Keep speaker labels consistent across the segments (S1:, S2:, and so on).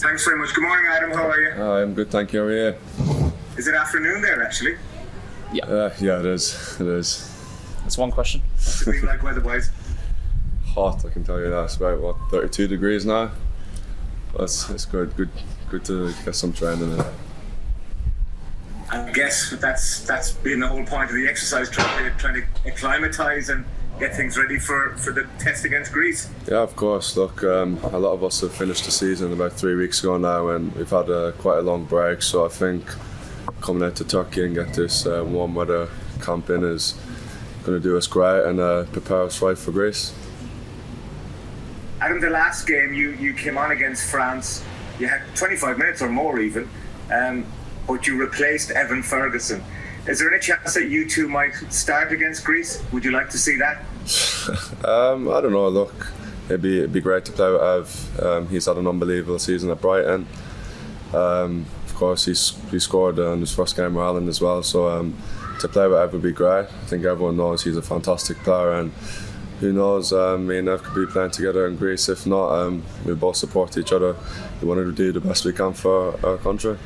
S1: Thanks very much. Good morning, Adam. How are you?
S2: I'm good, thank you. How are you?
S1: Is it afternoon there, actually?
S2: Yeah, it is. It is.
S3: That's one question.
S1: What's it been like weather-wise?
S2: Hot, I can tell you that. It's about 32 degrees now. It's good to get some training in.
S1: I guess that's been the whole point of the exercise, trying to acclimatise and get things ready for the test against Greece.
S2: Yeah, of course. Look, a lot of us have finished the season about 3 weeks ago now, and we've had quite a long break. So I think coming out to Turkey and get this warm weather camp in is going to do us great and prepare us right for Greece.
S1: Adam, the last game you came on against France, you had 25 minutes or more even, but you replaced Evan Ferguson. Is there any chance that you two might start against Greece? Would you like to see that?
S2: I don't know. Look, it'd be great to play with Ev. He's had an unbelievable season at Brighton. Of course, he scored in his first game with Ireland as well. So to play with Ev would be great. I think everyone knows he's a fantastic player, and who knows, me and Ev could be playing together in Greece. If not, we both support each other. We want to do the best we can for our country.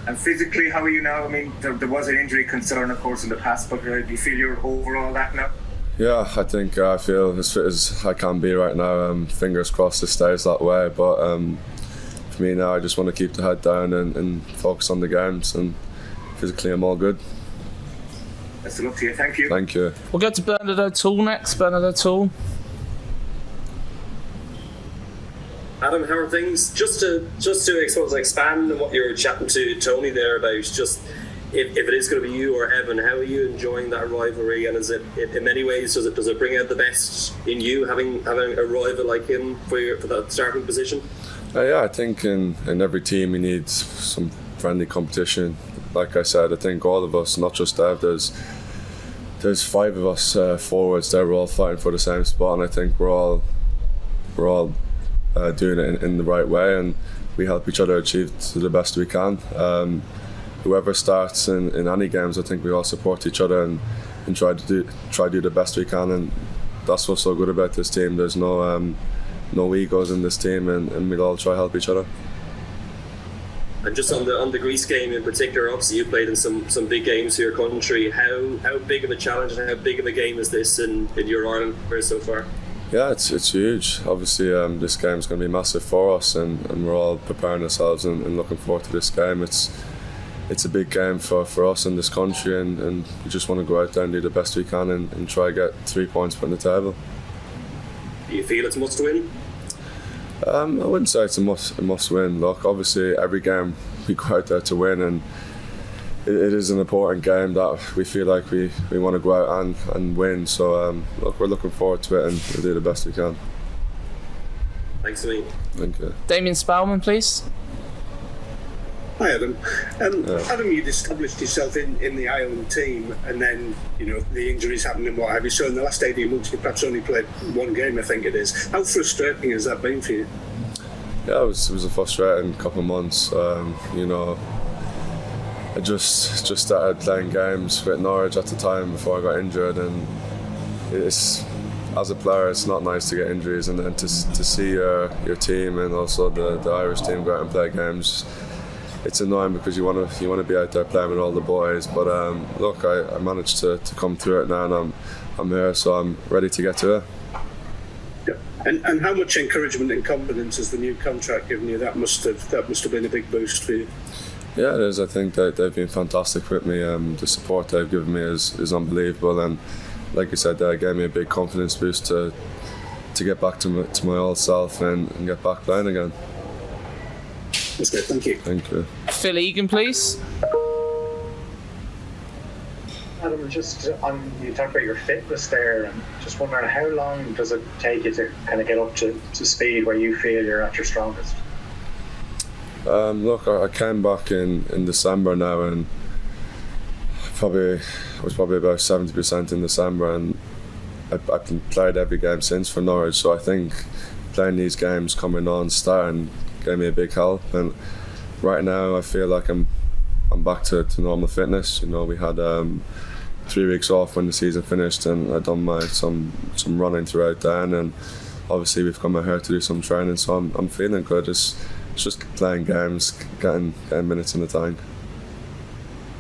S1: And physically, how are you now? I mean, there was an injury concern, of course, in the past, but do you feel you're over all that now?
S2: Yeah, I think I feel as fit as I can be right now. Fingers crossed it stays that way. But for me now, I just want to keep the head down and focus on the games. And physically, I'm all good.
S1: Best of luck to you. Thank you.
S2: Thank you.
S3: We'll go to Bernard O'Toole next. Bernard O'Toole.
S4: Adam, how are things? Just to I suppose expand on what you were chatting to Tony there about, just if it is going to be you or Evan, how are you enjoying that rivalry? And is it in many ways does it bring out the best in you having a rival like him for that starting position?
S2: Yeah, I think in every team you need some friendly competition. Like I said, I think all of us, not just Ev, there's 5 of us forwards there. We're all fighting for the same spot, and I think we're all doing it in the right way, and we help each other achieve to the best we can. Whoever starts in any games, I think we all support each other and try to do the best we can, and that's what's so good about this team. There's no egos in this team, and we'll all try to help each other.
S4: And just on the Greece game in particular, obviously you played in some big games for your country. How big of a challenge and how big of a game is this in your Ireland career so far?
S2: Yeah, it's huge. Obviously, this game's going to be massive for us, and we're all preparing ourselves and looking forward to this game. It's a big game for us in this country, and we just want to go out there and do the best we can and try to get 3 points put on the table.
S4: Do you feel it's a must win?
S2: I wouldn't say it's a must win. Look, obviously every game we go out there to win, and it is an important game that we feel like we want to go out and win. So look, we're looking forward to it, and we'll do the best we can.
S4: Thanks, Ian.
S2: Thank you.
S3: Damien Spellman, please.
S5: Hi, Adam. Adam, you'd established yourself in the Ireland team, and then the injuries happened and what have you. So in the last 18 months, you perhaps only played 1 game, I think it is. How frustrating has that been for you?
S2: Yeah, it was a frustrating couple of months. I just started playing games with Norwich at the time before I got injured, and as a player, it's not nice to get injuries, and then to see your team and also the Irish team go out and play games, it's annoying because you want to be out there playing with all the boys. But look, I managed to come through it now, and I'm here, so I'm ready to get to it.
S5: Yeah. And how much encouragement and confidence has the new contract given you? That must have been a big boost for you.
S2: Yeah, it is. I think that they've been fantastic with me. The support they've given me is unbelievable, and like you said, they gave me a big confidence boost to get back to my old self and get back playing again.
S5: That's good. Thank you.
S2: Thank you.
S3: Phil Egan, please.
S6: Adam, just on you talked about your fitness there, and just wondering how long does it take you to kind of get up to speed where you feel you're at your strongest?
S2: Look, I came back in December now, and I was probably about 70% in December, and I've played every game since for Norwich. So I think playing these games coming on, starting, gave me a big help. And right now I feel like I'm back to normal fitness. We had 3 weeks off when the season finished, and I'd done some running throughout then, and obviously we've come out here to do some training, so I'm feeling good. it's just playing games, getting minutes in the tank.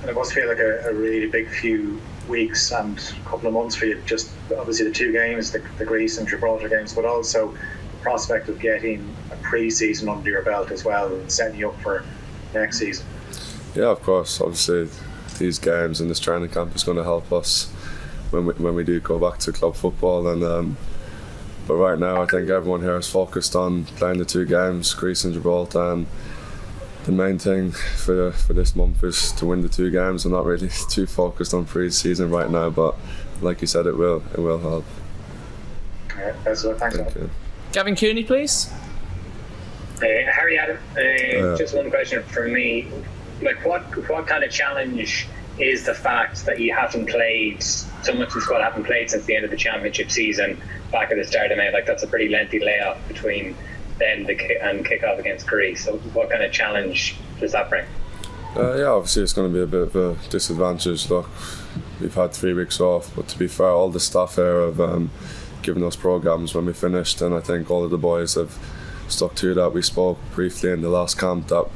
S6: And it must feel like a really big few weeks and a couple of months for you. Just obviously the 2 games, the Greece and Gibraltar games, but also the prospect of getting a pre-season under your belt as well and setting you up for next season.
S2: Yeah, of course. Obviously, these games and this training camp is going to help us when we do go back to club football. And but right now, I think everyone here is focused on playing the 2 games, Greece and Gibraltar. And the main thing for this month is to win the 2 games. I'm not really too focused on pre-season right now, but like you said, it will help.
S6: Thanks.
S2: Thank you.
S3: Gavin Cooney, please.
S7: Harry, Adam, just one question from me. Like, what kind of challenge is the fact that you haven't played, so much of the squad haven't played since the end of the championship season back at the start of May? Like, that's a pretty lengthy layoff between then and kick-off against Greece. So what kind of challenge does that bring?
S2: Yeah, obviously it's going to be a bit of a disadvantage. Look, we've had 3 weeks off, but to be fair, all the staff here have given us programmes when we finished, and I think all of the boys have stuck to that. We spoke briefly in the last camp that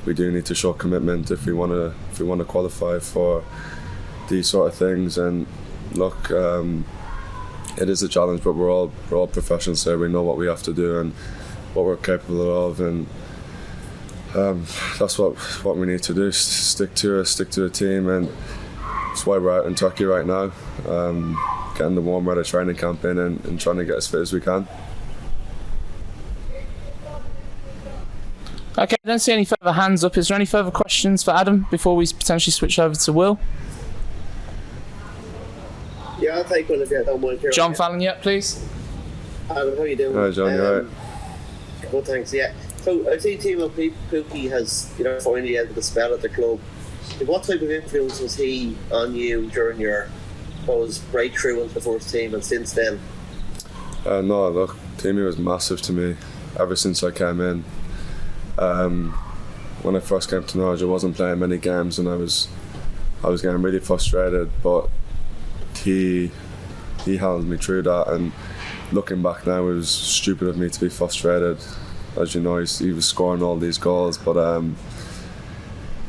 S2: we do need to show commitment if we want to qualify for these sort of things. And look, it is a challenge, but we're all professionals here. We know what we have to do and what we're capable of, and that's what we need to do. Stick to a team, and that's why we're out in Turkey right now, getting the warm weather training camp in and trying to get as fit as we can.
S3: Okay, I don't see any further hands up. Is there any further questions for Adam before we potentially switch over to Will?
S8: Yeah, I'll take one if you don't mind. Here.
S3: John Fallon, yeah, please.
S8: Adam, how are you doing?
S2: Hi, John, you alright?
S8: Well, thanks, yeah. So I see Timo Pukki has, finally ended the spell at the club. What type of influence was he on you during your breakthrough into the first team and since then?
S2: No, look, Timo was massive to me ever since I came in. When I first came to Norwich, I wasn't playing many games and I was getting really frustrated, but he handled me through that. And looking back now, it was stupid of me to be frustrated. As you know, he was scoring all these goals, but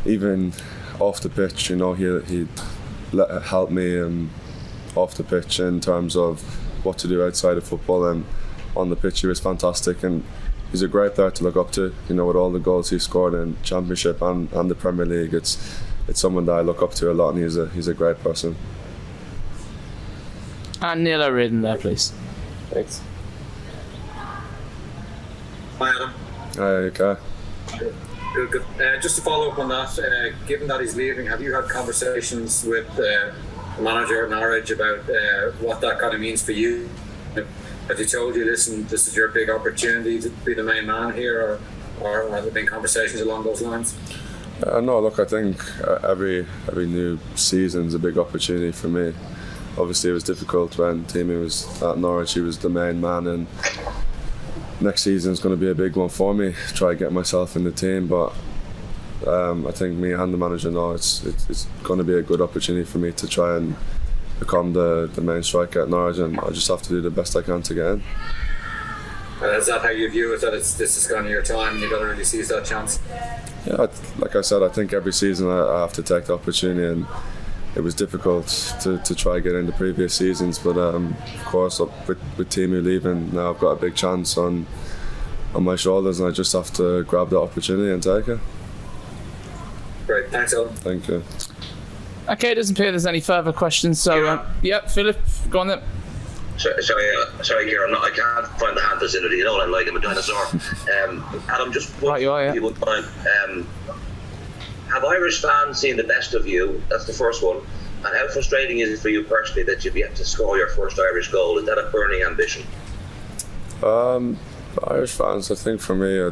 S2: even off the pitch, he'd help me off the pitch in terms of what to do outside of football, and on the pitch he was fantastic, and he's a great player to look up to. With all the goals he scored in Championship and the Premier League, it's someone that I look up to a lot, and he's a great person.
S3: And Neil O'Riordan there, please.
S8: Thanks.
S4: Hi, Adam.
S2: Hi, okay.
S4: Good. Just to follow up on that, given that he's leaving, have you had conversations with the manager at Norwich about what that kind of means for you? Have you told you, listen, this is your big opportunity to be the main man here, or have there been conversations along those lines?
S2: No, look, I think every new season's a big opportunity for me. Obviously, it was difficult when Timo was at Norwich. He was the main man, and next season's going to be a big one for me. Try to get myself in the team, but I think me and the manager know it's going to be a good opportunity for me to try and become the main striker at Norwich, and I just have to do the best I can to get in.
S4: Is that how you view it, that this is kind of your time and you've got to really seize that chance?
S2: Yeah, like I said, I think every season I have to take the opportunity, and it was difficult to try get in the previous seasons, but of course with Timo leaving now, I've got a big chance on my shoulders, and I just have to grab that opportunity and take it.
S4: Great, thanks, Owen.
S2: Thank you.
S3: Okay, it doesn't appear there's any further questions, so Philip, go on then.
S9: Sorry, Kieran, I can't find the hand facility. I'm like I'm a dinosaur. Adam, just
S3: right, you are, yeah.
S9: You would mind. Have Irish fans seen the best of you? That's the first one. And how frustrating is it for you personally that you've yet to score your first Irish goal? Is that a burning ambition?
S2: Irish fans, I think for me,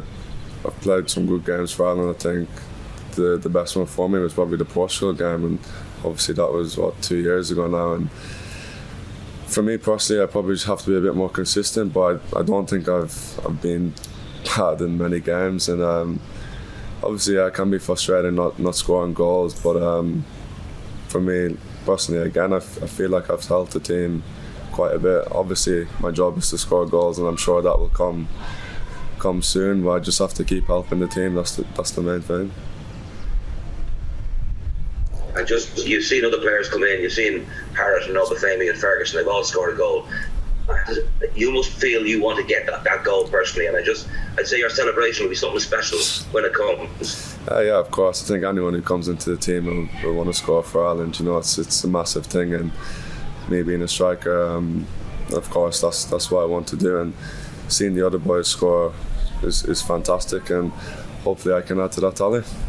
S2: I've played some good games for Ireland. I think the best one for me was probably the Portugal game, and obviously that was 2 years ago now. And for me personally, I probably just have to be a bit more consistent, but I don't think I've been bad in many games, and obviously I can be frustrated not scoring goals, but for me personally, again, I feel like I've helped the team quite a bit. Obviously my job is to score goals, and I'm sure that will come come soon, but I just have to keep helping the team. That's the main thing.
S9: And just, you've seen other players come in, you've seen Harris and Obafemi and Ferguson, they've all scored a goal. You must feel you want to get that goal personally, and I'd say your celebration will be something special when it comes.
S2: Yeah, of course. I think anyone who comes into the team will want to score for Ireland. You know, it's a massive thing, and me being a striker, of course, that's what I want to do. And seeing the other boys score is fantastic, and hopefully I can add to that tally.